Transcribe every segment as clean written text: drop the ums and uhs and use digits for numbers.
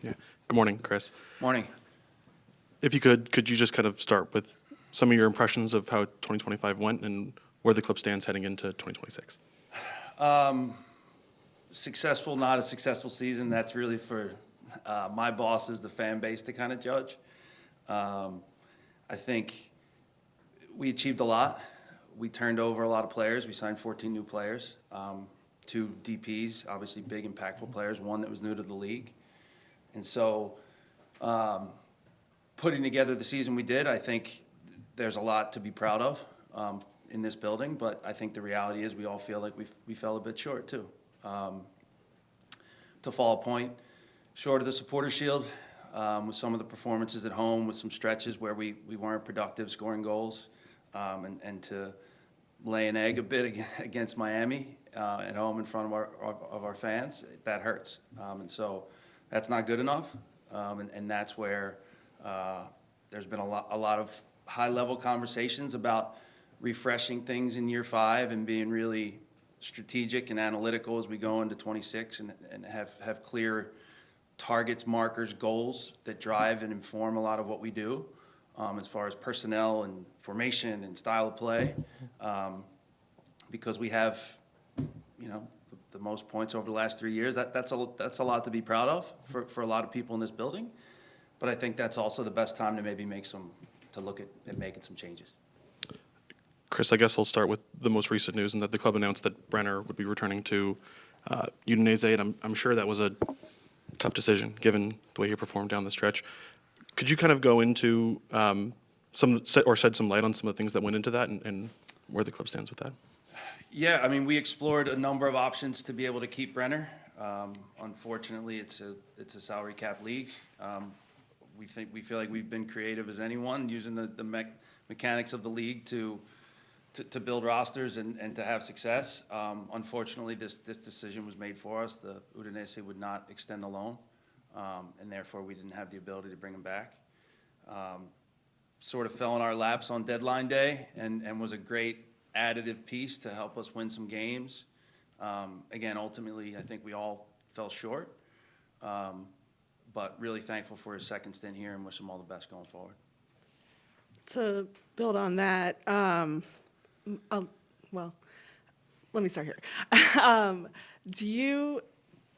Yeah. Good morning, Chris. Morning. If you could you just kind of start with some of your impressions of how 2025 went and where the club stands heading into 2026? Successful, not a successful season. That's really for my bosses, the fan base, to kind of judge. I think we achieved a lot. We turned over a lot of players. We signed 14 new players, two DPs, obviously big, impactful players, one that was new to the league. And so putting together the season we did, I think there's a lot to be proud of in this building, but I think the reality is we all feel like we fell a bit short too. To fall a point short of the supporter shield with some of the performances at home, with some stretches where we weren't productive scoring goals, and to lay an egg a bit against Miami at home in front of our fans, that hurts. And so that's not good enough, and that's where there's been a lot of high-level conversations about refreshing things in year 5 and being really strategic and analytical as we go into 26 and have clear targets, markers, goals that drive and inform a lot of what we do as far as personnel and formation and style of play, because we have, the most points over the last 3 years. That's a lot to be proud of for a lot of people in this building, but I think that's also the best time to maybe look at making some changes. Chris, I guess I'll start with the most recent news, and that the club announced that Brenner would be returning to Udinese, and I'm sure that was a tough decision given the way he performed down the stretch. Could you kind of go into shed some light on some of the things that went into that and where the club stands with that? Yeah, I mean, we explored a number of options to be able to keep Brenner. Unfortunately, it's a salary cap league. We feel like we've been creative as anyone, using the mechanics of the league to build rosters and to have success. Unfortunately, this decision was made for us. The Udinese would not extend the loan, and therefore we didn't have the ability to bring him back. Sort of fell in our laps on deadline day and was a great additive piece to help us win some games. Again, ultimately, I think we all fell short, but really thankful for his second stint here and wish him all the best going forward. To build on that, well, let me start here. Do you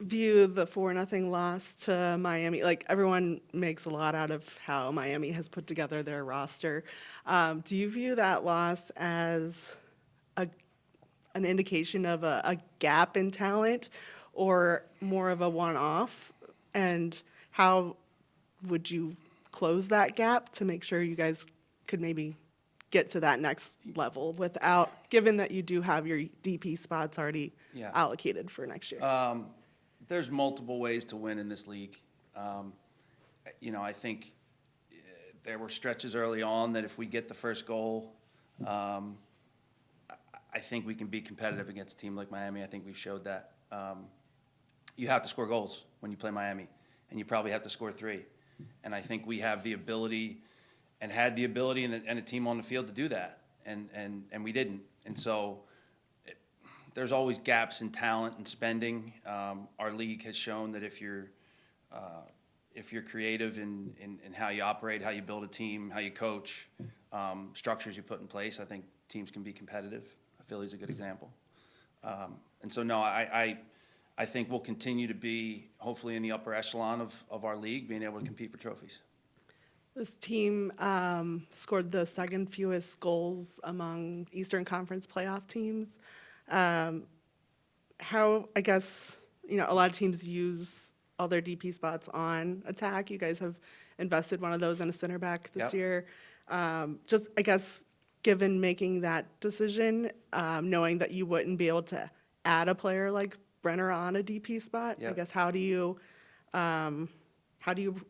view the 4-0 loss to Miami, like everyone makes a lot out of how Miami has put together their roster. Do you view that loss as an indication of a gap in talent or more of a one-off? And how would you close that gap to make sure you guys could maybe get to that next level given that you do have your DP spots already allocated for next year? There's multiple ways to win in this league. I think there were stretches early on that if we get the first goal, I think we can be competitive against a team like Miami. I think we've showed that. You have to score goals when you play Miami, and you probably have to score 3. And I think we have the ability and had the ability and a team on the field to do that, and we didn't. And so there's always gaps in talent and spending. Our league has shown that if you're creative in how you operate, how you build a team, how you coach, structures you put in place, I think teams can be competitive. Philly's a good example. And so, no, I think we'll continue to be hopefully in the upper echelon of our league, being able to compete for trophies. This team scored the second fewest goals among Eastern Conference playoff teams. I guess, a lot of teams use all their DP spots on attack. You guys have invested one of those in a center back this year. Just, I guess, given making that decision, knowing that you wouldn't be able to add a player like Brenner on a DP spot, I guess, how do you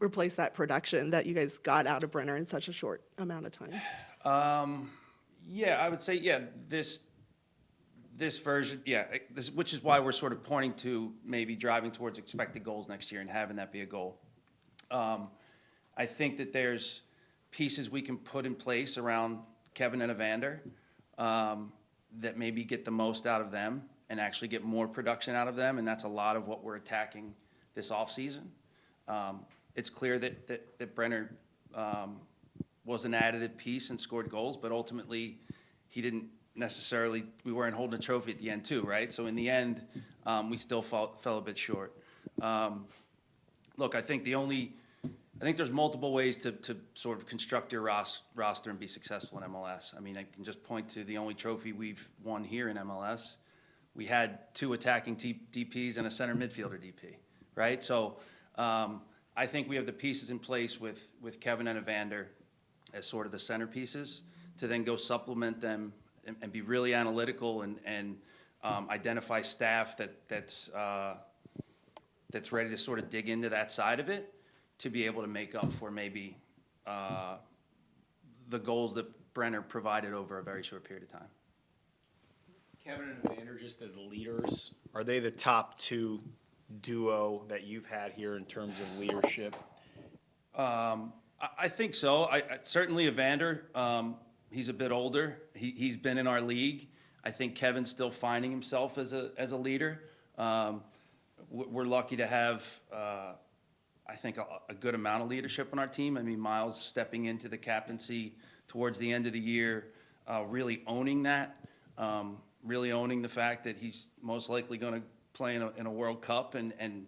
replace that production that you guys got out of Brenner in such a short amount of time? I would say, this version, which is why we're sort of pointing to maybe driving towards expected goals next year and having that be a goal. I think that there's pieces we can put in place around Kevin and Evander that maybe get the most out of them and actually get more production out of them, and that's a lot of what we're attacking this offseason. It's clear that Brenner was an additive piece and scored goals, but ultimately he didn't necessarily, we weren't holding a trophy at the end too, right? So in the end, we still fell a bit short. Look, I think there's multiple ways to sort of construct your roster and be successful in MLS. I mean, I can just point to the only trophy we've won here in MLS. We had 2 attacking DPs and a center midfielder DP, right? So I think we have the pieces in place with Kevin and Evander as sort of the centerpieces to then go supplement them and be really analytical and identify staff that's ready to sort of dig into that side of it to be able to make up for maybe the goals that Brenner provided over a very short period of time. Kevin and Evander, just as leaders, are they the top 2 duo that you've had here in terms of leadership? I think so. I certainly Evander. He's a bit older. He's been in our league. I think Kevin's still finding himself as a leader. We're lucky to have, I think, a good amount of leadership on our team. I mean, Miles stepping into the captaincy towards the end of the year, really owning that, really owning the fact that he's most likely going to play in a World Cup and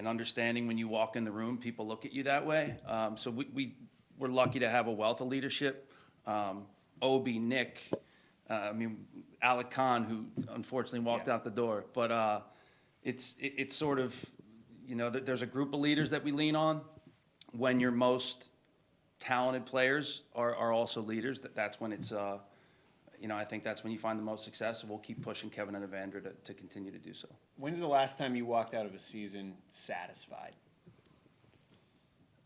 understanding when you walk in the room, people look at you that way. So we're lucky to have a wealth of leadership. Obi, Nick, Alec Khan, who unfortunately walked out the door. But it's sort of, there's a group of leaders that we lean on when your most talented players are also leaders. That's when it's, I think that's when you find the most success. So we'll keep pushing Kevin and Evander to continue to do so. When's the last time you walked out of a season satisfied?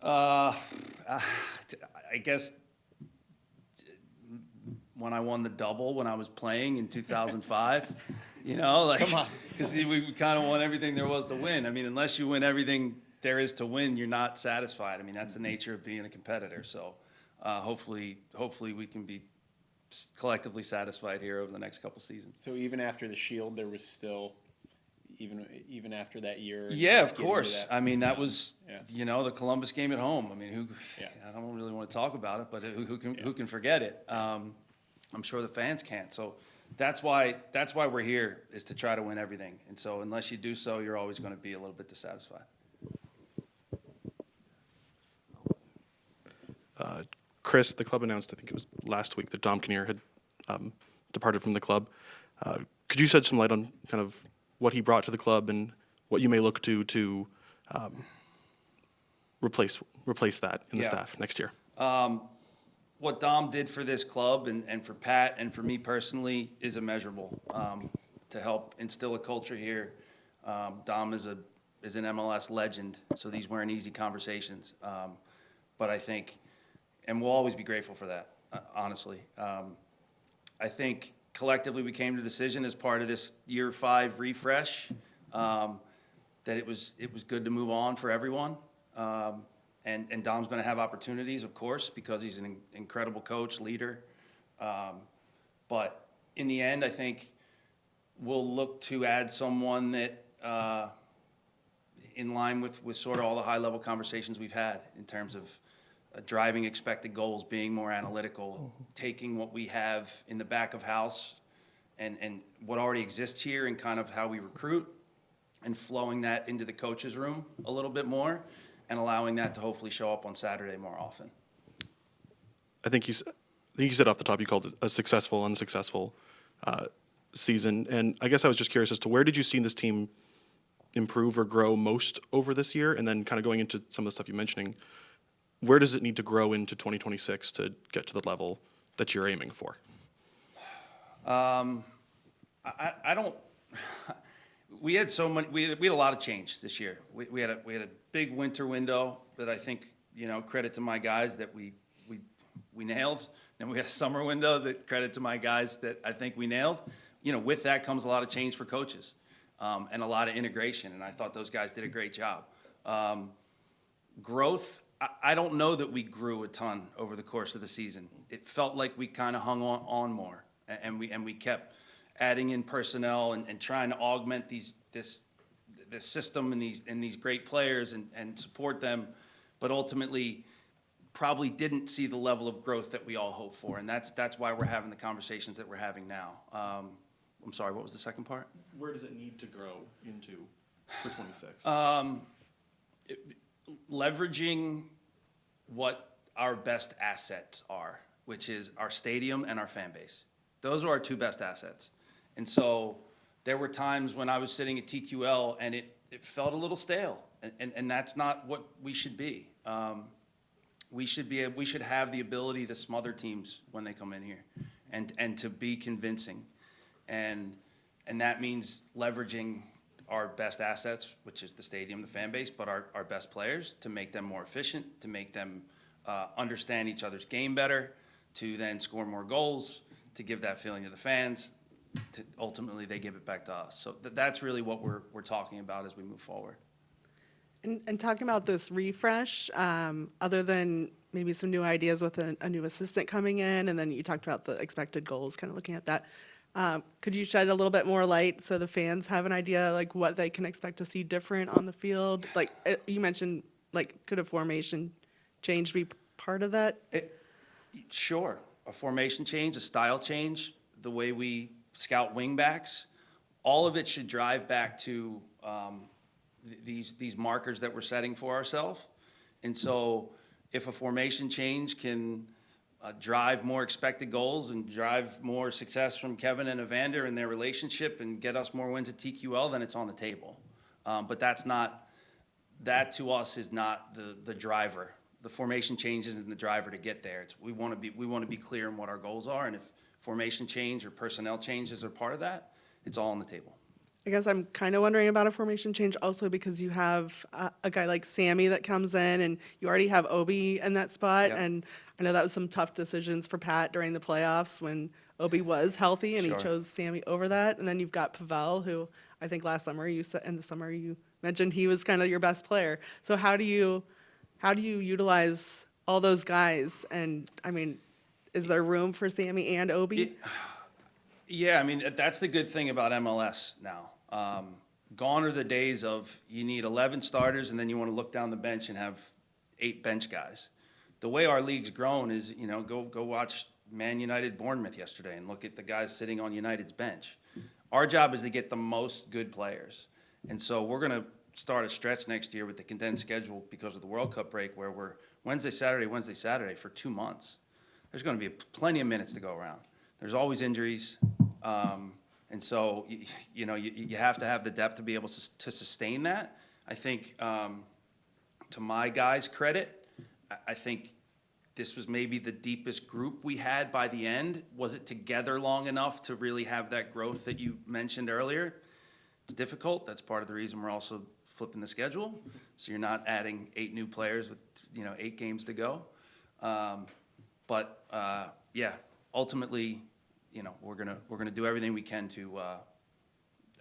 I guess when I won the double when I was playing in 2005, Come on. because we kind of won everything there was to win. I mean, unless you win everything there is to win, you're not satisfied. I mean, that's the nature of being a competitor. So hopefully we can be collectively satisfied here over the next couple seasons. So even after the Shield, there was still, even after that year. Yeah, of getting to course. that- I mean, that was, Yeah. the Columbus game at home. I mean, Yeah. I don't really want to talk about it, but who can forget it? I'm sure the fans can't. So that's why we're here, is to try to win everything. And so unless you do so, you're always going to be a little bit dissatisfied. Chris, the club announced, I think it was last week, that Dom Kinnear had departed from the club. Could you shed some light on kind of what he brought to the club and what you may look to replace that in the Yeah. staff next year? What Dom did for this club and for Pat and for me personally is immeasurable. To help instill a culture here, Dom is an MLS legend, so these weren't easy conversations. But I think, and we'll always be grateful for that, honestly. I think collectively we came to the decision as part of this year 5 refresh that it was good to move on for everyone. And Dom's going to have opportunities, of course, because he's an incredible coach, leader. But in the end, I think we'll look to add someone that, in line with sort of all the high-level conversations we've had in terms of driving expected goals, being more analytical, taking what we have in the back of house and what already exists here and kind of how we recruit and flowing that into the coach's room a little bit more and allowing that to hopefully show up on Saturday more often. I think you said off the top you called it a successful, unsuccessful season. And I guess I was just curious as to where did you see this team improve or grow most over this year? And then kind of going into some of the stuff you're mentioning, where does it need to grow into 2026 to get to the level that you're aiming for? I don't. We had so many. We had a lot of change this year. We had a big winter window that I think, credit to my guys that we nailed. Then we had a summer window that credit to my guys that I think we nailed. With that comes a lot of change for coaches and a lot of integration. And I thought those guys did a great job. Growth. I don't know that we grew a ton over the course of the season. It felt like we kind of hung on more, and we kept adding in personnel and trying to augment the system and these great players and support them, but ultimately probably didn't see the level of growth that we all hope for, and that's why we're having the conversations that we're having now. I'm sorry, what was the second part? Where does it need to grow into for 26? Leveraging what our best assets are, which is our stadium and our fan base. Those are our two best assets. And so there were times when I was sitting at TQL and it felt a little stale, and that's not what we should be. We should have the ability to smother teams when they come in here and to be convincing. And that means leveraging our best assets, which is the stadium, the fan base, but our best players, to make them more efficient, to make them understand each other's game better, to then score more goals, to give that feeling to the fans, to ultimately they give it back to us. So that's really what we're talking about as we move forward. And talking about this refresh, other than maybe some new ideas with a new assistant coming in, and then you talked about the expected goals, kind of looking at that. Could you shed a little bit more light so the fans have an idea, like what they can expect to see different on the field? Like you mentioned, like could a formation change be part of that? Sure, a formation change, a style change, the way we scout wingbacks, all of it should drive back to these markers that we're setting for ourselves. And so if a formation change can drive more expected goals and drive more success from Kevin and Evander in their relationship and get us more wins at TQL, then it's on the table. But that to us is not the driver. The formation change isn't the driver to get there. We want to be clear on what our goals are, and if formation change or personnel changes are part of that, it's all on the table. I guess I'm kind of wondering about a formation change also because you have a guy like Sammy that comes in, and you already have Obi in that spot. Yep. And I know that was some tough decisions for Pat during the playoffs when Obi was healthy and Sure. he chose Sammy over that. And then you've got Pavel, who I think last summer you said in the summer you mentioned he was kind of your best player. So how do you utilize all those guys? And I mean, is there room for Sammy and Obi? Yeah, I mean, that's the good thing about MLS now. Gone are the days of you need 11 starters and then you want to look down the bench and have 8 bench guys. The way our league's grown is, go watch Man United Bournemouth yesterday and look at the guys sitting on United's bench. Our job is to get the most good players. And so we're going to start a stretch next year with the condensed schedule because of the World Cup break where we're Wednesday, Saturday for 2 months. There's going to be plenty of minutes to go around. There's always injuries. And so, you have to have the depth to be able to sustain that. I think, to my guys' credit, I think this was maybe the deepest group we had by the end. Was it together long enough to really have that growth that you mentioned earlier? It's difficult. That's part of the reason we're also flipping the schedule. So you're not adding 8 new players with, 8 games to go. Yeah, ultimately, we're gonna do everything we can to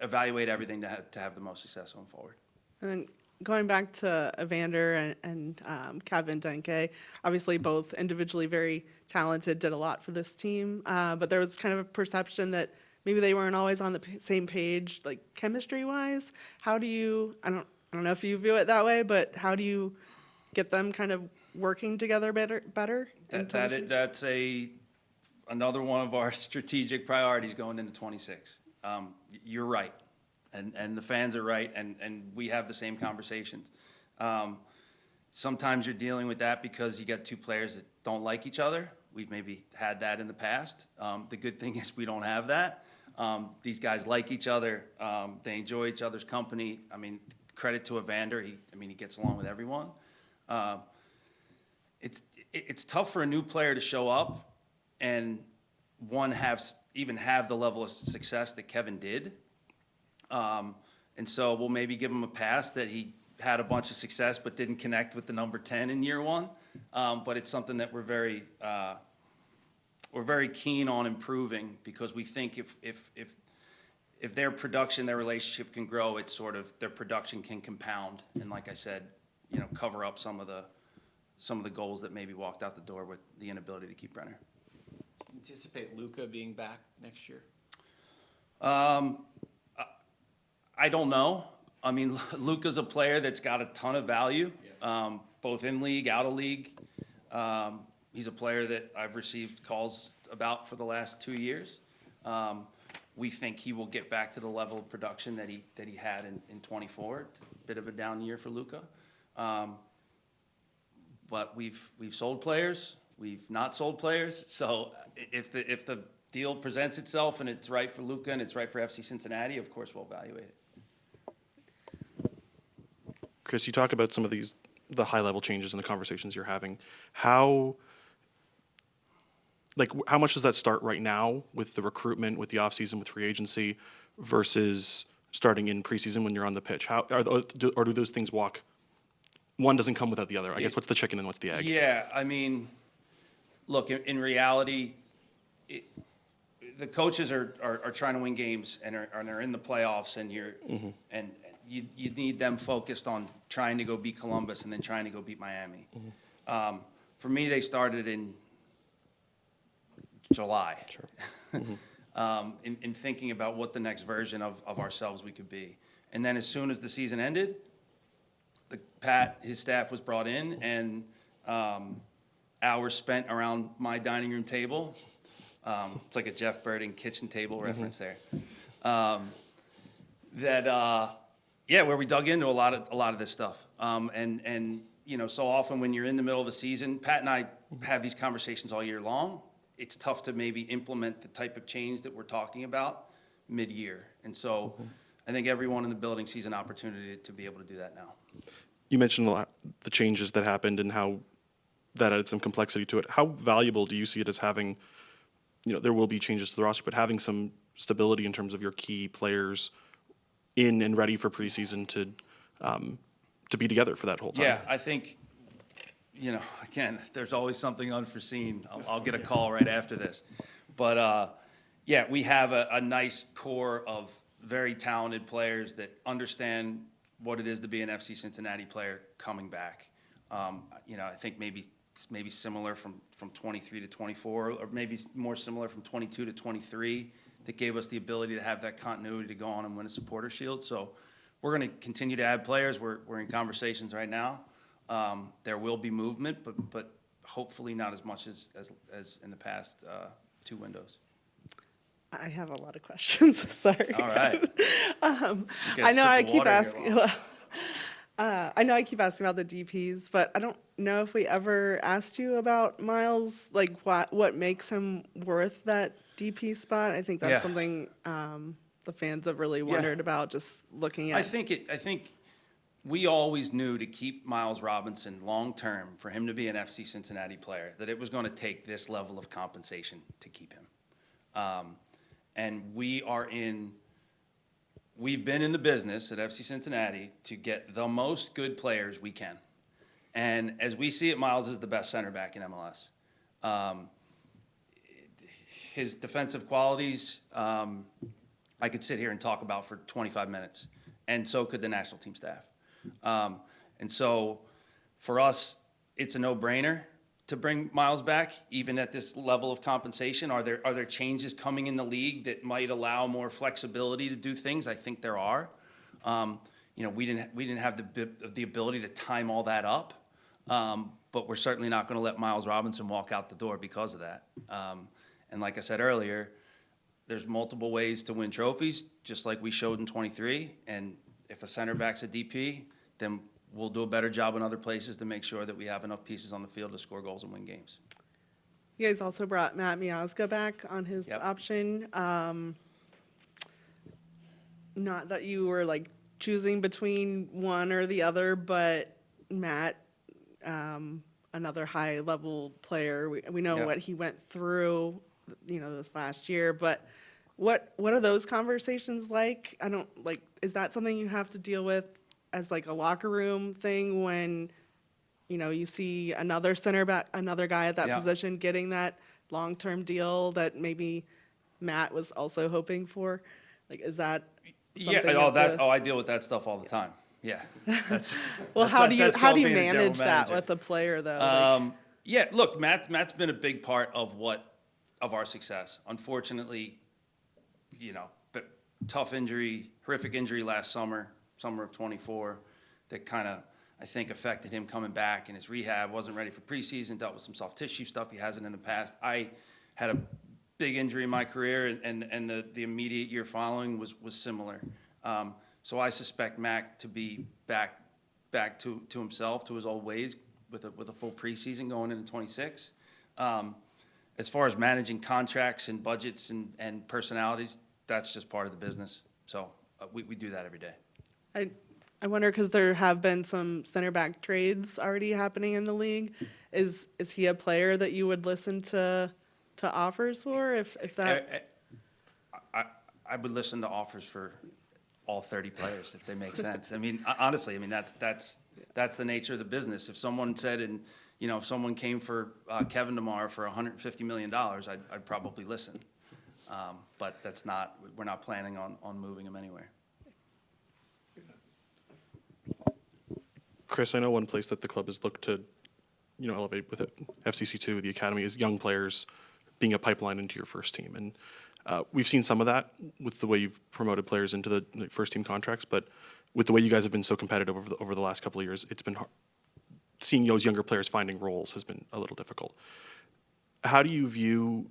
evaluate everything to have the most success going forward. And then going back to Evander and Kevin Denke, obviously both individually very talented, did a lot for this team, but there was kind of a perception that maybe they weren't always on the same page, like chemistry-wise. How do you? I don't know if you view it that way, but how do you get them kind of working together better? That's another one of our strategic priorities going into 26. You're right, and the fans are right, and we have the same conversations. Sometimes you're dealing with that because you got 2 players that don't like each other. We've maybe had that in the past. The good thing is we don't have that. These guys like each other. They enjoy each other's company. I mean, credit to Evander. He gets along with everyone. It's tough for a new player to show up and even have the level of success that Kevin did. And so we'll maybe give him a pass that he had a bunch of success but didn't connect with the number 10 in year 1. But it's something that we're very keen on improving because we think if their production, their relationship can grow, it's sort of their production can compound. And like I said, cover up some of the goals that maybe walked out the door with the inability to keep Brenner. Anticipate Luka being back next year? I don't know. I mean, Luka's a player that's got a ton of value, both in league, out of league. He's a player that I've received calls about for the last 2 years. We think he will get back to the level of production that he had in 24. It's a bit of a down year for Luka. But we've sold players, we've not sold players. So if the deal presents itself and it's right for Luka and it's right for FC Cincinnati, of course we'll evaluate it. Chris, you talk about some of the high-level changes in the conversations you're having. How much does that start right now with the recruitment, with the offseason, with free agency, versus starting in preseason when you're on the pitch? Or do those things walk? One doesn't come without the other. I guess what's the chicken and what's the egg? Yeah, I mean, look, in reality, the coaches are trying to win games and are in the playoffs, and and you need them focused on trying to go beat Columbus and then trying to go beat Miami. For me, they started in July. Sure. In thinking about what the next version of ourselves we could be. And then as soon as the season ended, his staff was brought in, and hours spent around my dining room table. It's like a Jeff Burton kitchen table reference there. Where we dug into a lot of this stuff. And so often when you're in the middle of a season, Pat and I have these conversations all year long. It's tough to maybe implement the type of change that we're talking about mid-year. And so I think everyone in the building sees an opportunity to be able to do that now. You mentioned the changes that happened and how that added some complexity to it. How valuable do you see it as having, there will be changes to the roster, but having some stability in terms of your key players in and ready for preseason to be together for that whole time? Yeah, I think, again, there's always something unforeseen. I'll get a call right after this. But, we have a nice core of very talented players that understand what it is to be an FC Cincinnati player coming back. I think maybe similar from 23 to 24, or maybe more similar from 22 to 23, that gave us the ability to have that continuity to go on and win a Supporter Shield. So we're going to continue to add players. We're in conversations right now. There will be movement, but hopefully not as much as in the past 2 windows. I have a lot of questions. Sorry. All right. I know I keep asking. I know I keep asking about the DPs, but I don't know if we ever asked you about Miles. Like what makes him worth that DP spot? I think that's something the fans have really wondered about. Just looking at. I think we always knew to keep Miles Robinson long term, for him to be an FC Cincinnati player, that it was going to take this level of compensation to keep him. And we've been in the business at FC Cincinnati to get the most good players we can. And as we see it, Miles is the best center back in MLS. His defensive qualities, I could sit here and talk about for 25 minutes, and so could the national team staff. And so for us, it's a no-brainer to bring Miles back, even at this level of compensation. Are there changes coming in the league that might allow more flexibility to do things? I think there are. We didn't have the ability to time all that up, but we're certainly not going to let Miles Robinson walk out the door because of that. And like I said earlier, there's multiple ways to win trophies, just like we showed in 23. And if a center back's a DP, then we'll do a better job in other places to make sure that we have enough pieces on the field to score goals and win games. You guys also brought Matt Miazga back on his option. Not that you were choosing between one or the other, but Matt, another high-level player. We know what he went through, this last year. But what are those conversations like? Is that something you have to deal with as a locker room thing when, you see another center back, another guy at that position getting that long-term deal that maybe Matt was also hoping for? Is that something I deal with that stuff all the time. Yeah. How do you manage that with a player though? Look, Matt's been a big part of our success. Unfortunately, but tough injury, horrific injury last summer. summer of '24 that kind of, I think, affected him coming back in his rehab. Wasn't ready for preseason, dealt with some soft tissue stuff he hasn't in the past. I had a big injury in my career, and the immediate year following was similar. So I suspect Mac to be back to himself, to his old ways, with a full preseason going into 26. As far as managing contracts and budgets and personalities, that's just part of the business. So we do that every day. I wonder, because there have been some center back trades already happening in the league. Is he a player that you would listen to offers for if that? I would listen to offers for all 30 players if they make sense. I mean, honestly, I mean that's the nature of the business. If someone said, and if someone came for Kevin tomorrow for $150 million, I'd probably listen. But we're not planning on moving him anywhere. Chris, I know one place that the club has looked to, elevate with it, FCC2, the academy, is young players being a pipeline into your first team. And we've seen some of that with the way you've promoted players into the first team contracts, but with the way you guys have been so competitive over the last couple of years, it's been hard. Seeing those younger players finding roles has been a little difficult. How do you view,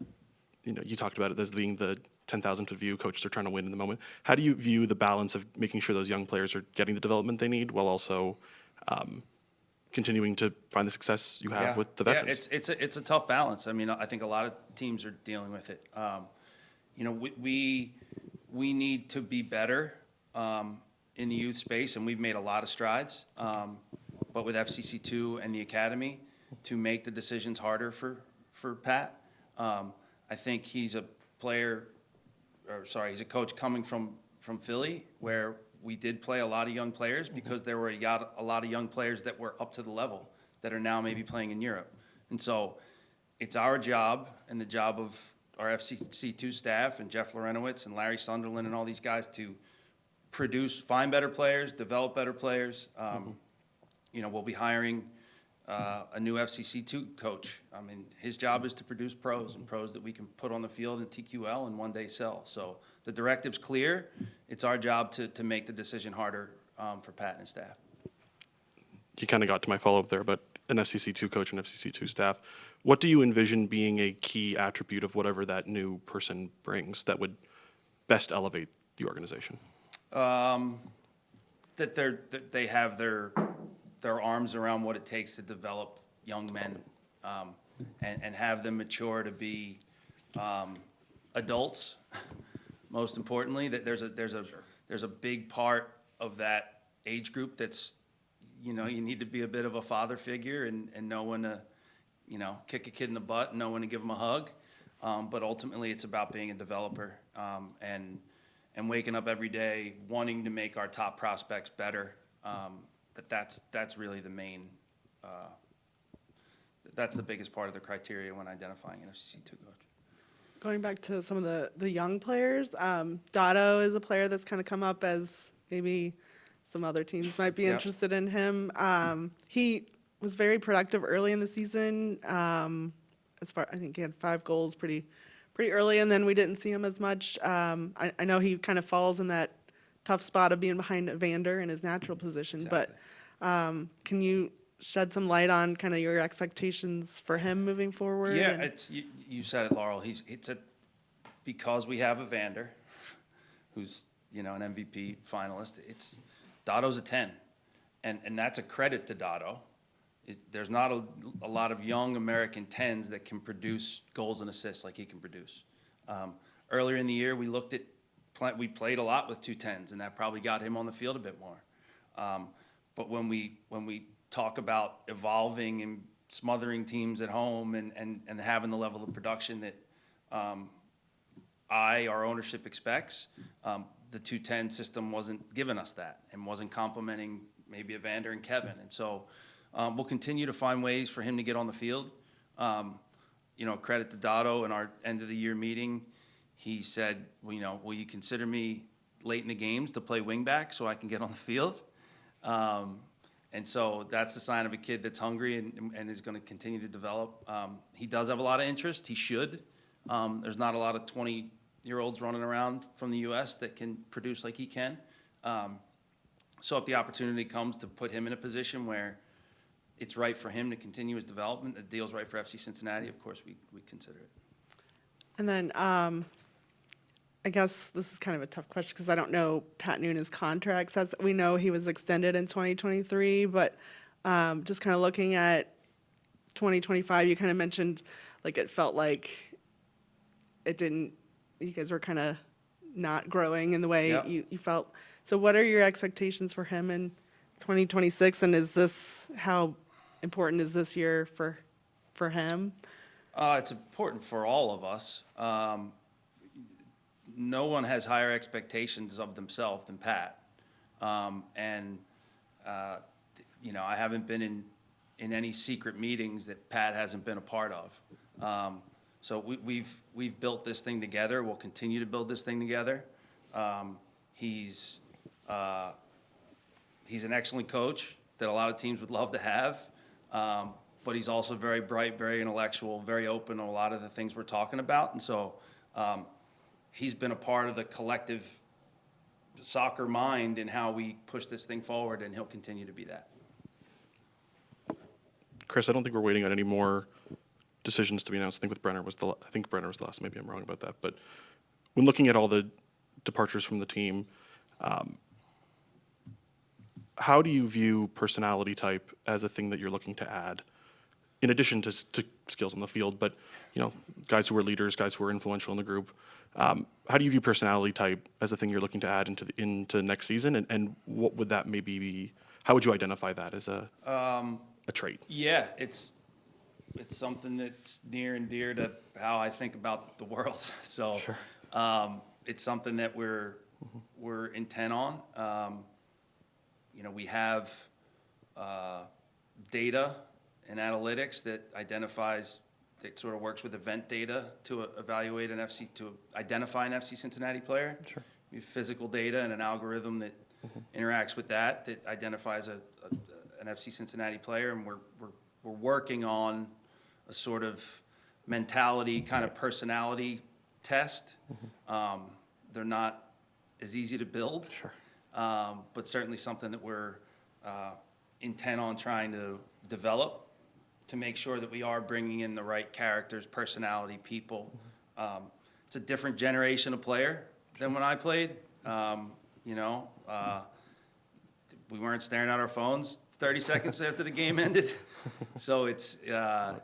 you talked about it as being the 10,000-foot view, coaches are trying to win in the moment. How do you view the balance of making sure those young players are getting the development they need while also continuing to find the success you have with the veterans? Yeah, it's a tough balance. I mean, I think a lot of teams are dealing with it. We need to be better in the youth space, and we've made a lot of strides. But with FCC2 and the academy, to make the decisions harder for Pat. I think he's a coach coming from Philly, where we did play a lot of young players because there were a lot of young players that were up to the level that are now maybe playing in Europe. And so it's our job and the job of our FCC2 staff and Jeff Lorenowitz and Larry Sunderland and all these guys to find better players, develop better players. We'll be hiring a new FCC2 coach. I mean, his job is to produce pros that we can put on the field in TQL and one day sell. So the directive's clear. It's our job to make the decision harder for Pat and his staff. You kind of got to my follow-up there, but an FCC2 coach and FCC2 staff, what do you envision being a key attribute of whatever that new person brings that would best elevate the organization? That they have their arms around what it takes to develop young men and have them mature to be adults. Most importantly, that there's a big part of that age group that's you need to be a bit of a father figure and know when to kick a kid in the butt, know when to give them a hug. But ultimately, it's about being a developer and waking up every day wanting to make our top prospects better. That's really the main. That's the biggest part of the criteria when identifying an FCC2 coach. Going back to some of the young players, Dotto is a player that's kind of come up as maybe some other teams might be interested in him. He was very productive early in the season. I think he had 5 goals pretty early, and then we didn't see him as much. I know he kind of falls in that tough spot of being behind Evander in his natural position, Exactly. but can you shed some light on kind of your expectations for him moving forward? Yeah, you said it, Laurel. Because we have Evander, who's an MVP finalist. Dotto's a 10, and that's a credit to Dotto. There's not a lot of young American 10s that can produce goals and assists like he can produce. Earlier in the year, we played a lot with 2 10s, and that probably got him on the field a bit more. But when we talk about evolving and smothering teams at home and having the level of production that our ownership expects, the 2-10 system wasn't giving us that and wasn't complementing maybe Evander and Kevin. And so we'll continue to find ways for him to get on the field. Credit to Dotto in our end of the year meeting. He said, will you consider me late in the games to play wingback so I can get on the field? And so that's the sign of a kid that's hungry and is going to continue to develop. He does have a lot of interest. He should. There's not a lot of 20-year-olds running around from the U.S. that can produce like he can. So if the opportunity comes to put him in a position where it's right for him to continue his development, the deal's right for FC Cincinnati, of course, we consider it. And then I guess this is kind of a tough question because I don't know Pat Noonan's contract says. We know he was extended in 2023, but just kind of looking at 2025, you kind of mentioned like it felt like it didn't, you guys were kind of not growing in the way Yep. you felt. So what are your expectations for him in 2026? And is this, how important is this year for him? It's important for all of us. No one has higher expectations of themselves than Pat. I haven't been in any secret meetings that Pat hasn't been a part of. So we've built this thing together. We'll continue to build this thing together. He's an excellent coach that a lot of teams would love to have. But he's also very bright, very intellectual, very open to a lot of the things we're talking about. And so he's been a part of the collective soccer mind in how we push this thing forward, and he'll continue to be that. Chris, I don't think we're waiting on any more decisions to be announced. I think Brenner was the last. Maybe I'm wrong about that. But when looking at all the departures from the team, how do you view personality type as a thing that you're looking to add, in addition to skills on the field? But guys who are leaders, guys who are influential in the group. How do you view personality type as a thing you're looking to add into next season? And what would that maybe be? How would you identify that as a trait? Yeah, it's something that's near and dear to how I think about the world. So Sure. It's something that we're intent on. We have data and analytics that sort of works with event data to evaluate to identify an FC Cincinnati player. Sure. We have physical data and an algorithm that interacts with that identifies an FC Cincinnati player, and we're working on a sort of mentality, kind of personality test. They're not as easy to build. Sure. But certainly something that we're intent on trying to develop to make sure that we are bringing in the right characters, personality, people. It's a different generation of player than when I played. We weren't staring at our phones 30 seconds after the game ended. So it's, you're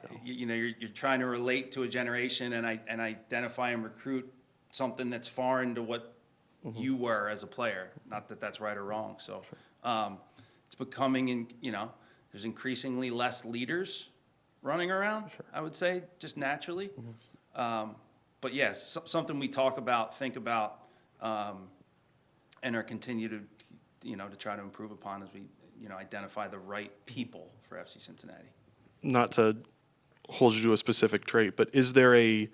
trying to relate to a generation and identify and recruit something that's foreign to what you were as a player. Not that that's right or wrong. So it's becoming, there's increasingly less leaders running around, I would say, just naturally. But yes, something we talk about, think about, and are continue to, to try to improve upon as we, identify the right people for FC Cincinnati. Not to hold you to a specific trait, but is there an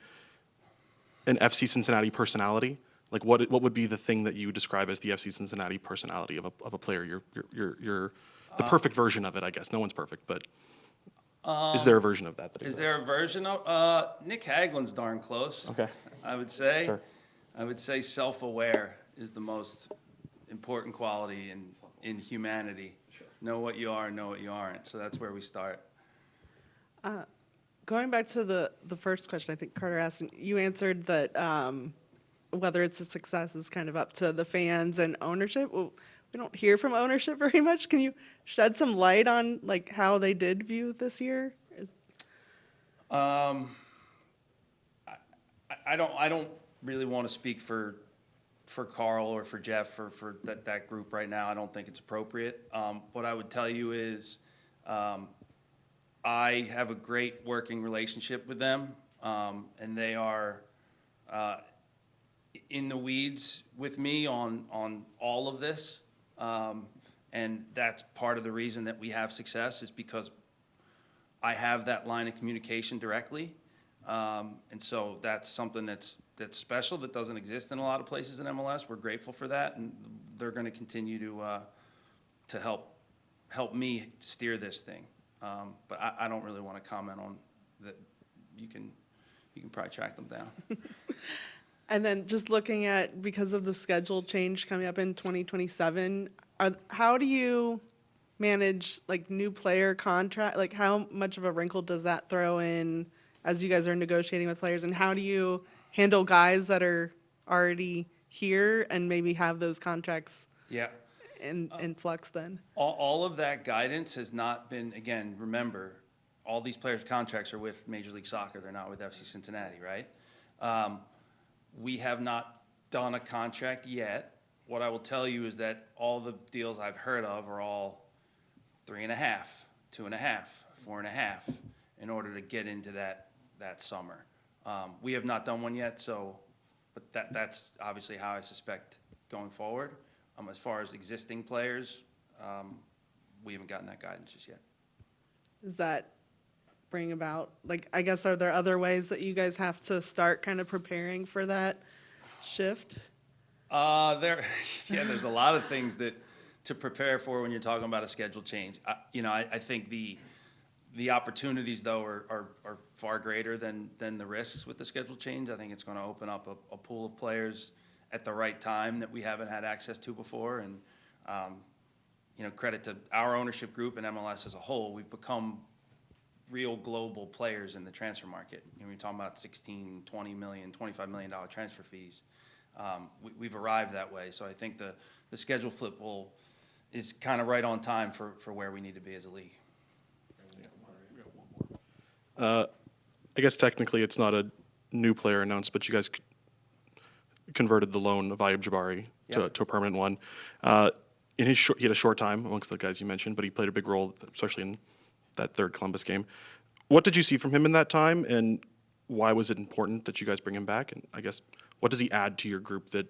FC Cincinnati personality? Like what would be the thing that you would describe as the FC Cincinnati personality of a player? You're the perfect version of it, I guess. No one's perfect, but is there a version of that Is exists? there a version of Nick Haglin's darn close? Okay. I would say. Sure. I would say self-aware is the most important quality in humanity. Sure. Know what you are, know what you aren't. So that's where we start. Going back to the first question, I think Carter asked, and you answered that whether it's a success is kind of up to the fans and ownership. Well, we don't hear from ownership very much. Can you shed some light on like how they did view this year? I don't really want to speak for Carl or for Jeff or for that group right now. I don't think it's appropriate. What I would tell you is I have a great working relationship with them, and they are in the weeds with me on all of this. And that's part of the reason that we have success is because I have that line of communication directly. And so that's something that's special that doesn't exist in a lot of places in MLS. We're grateful for that, and they're going to continue to help me steer this thing. But I don't really want to comment on that. You can probably track them down. And then just looking at, because of the schedule change coming up in 2027, how do you manage like new player contract? Like how much of a wrinkle does that throw in as you guys are negotiating with players? And how do you handle guys that are already here and maybe have those contracts Yeah. in flux then? All of that guidance has not been, again, remember, all these players' contracts are with Major League Soccer. They're not with FC Cincinnati, right? We have not done a contract yet. What I will tell you is that all the deals I've heard of are all 3.5, 2.5, 4.5 in order to get into that summer. We have not done one yet, but that's obviously how I suspect going forward. As far as existing players, we haven't gotten that guidance just yet. Does that bring about, like, I guess, are there other ways that you guys have to start kind of preparing for that shift? There's a lot of things to prepare for when you're talking about a schedule change. I think the opportunities, though, are far greater than the risks with the schedule change. I think it's going to open up a pool of players at the right time that we haven't had access to before. And, credit to our ownership group and MLS as a whole, we've become real global players in the transfer market. We're talking about 16, 20 million, $25 million transfer fees. We've arrived that way. So I think the schedule flip is kind of right on time for where we need to be as a league. I guess technically it's not a new player announced, but you guys converted the loan of Jabari Yep. to a permanent one. He had a short time amongst the guys you mentioned, but he played a big role, especially in that third Columbus game. What did you see from him in that time, and why was it important that you guys bring him back? And I guess, what does he add to your group that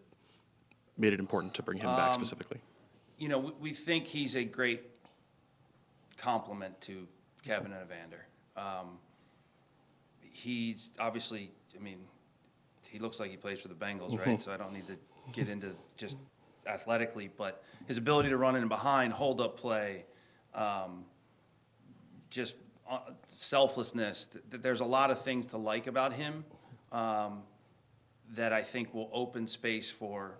made it important to bring him back specifically? We think he's a great complement to Kevin and Evander. He's obviously, he looks like he plays for the Bengals, right? So I don't need to get into just athletically, but his ability to run in behind, hold up play, just selflessness. There's a lot of things to like about him that I think will open space for,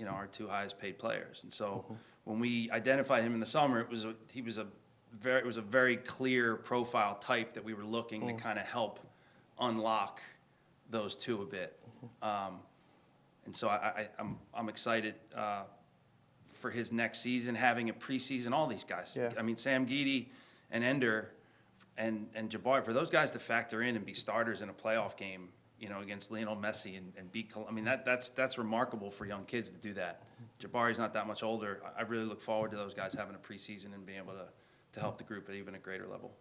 our two highest paid players. And so when we identified him in the summer, it was a very clear profile type that we were looking to kind of help unlock those two a bit. And so I'm excited for his next season, having a preseason, all these guys. Yeah. Sam Geedy and Ender and Jabari, for those guys to factor in and be starters in a playoff game, against Lionel Messi and beat, that's remarkable for young kids to do that. Jabari's not that much older. I really look forward to those guys having a preseason and being able to help the group at even a greater level.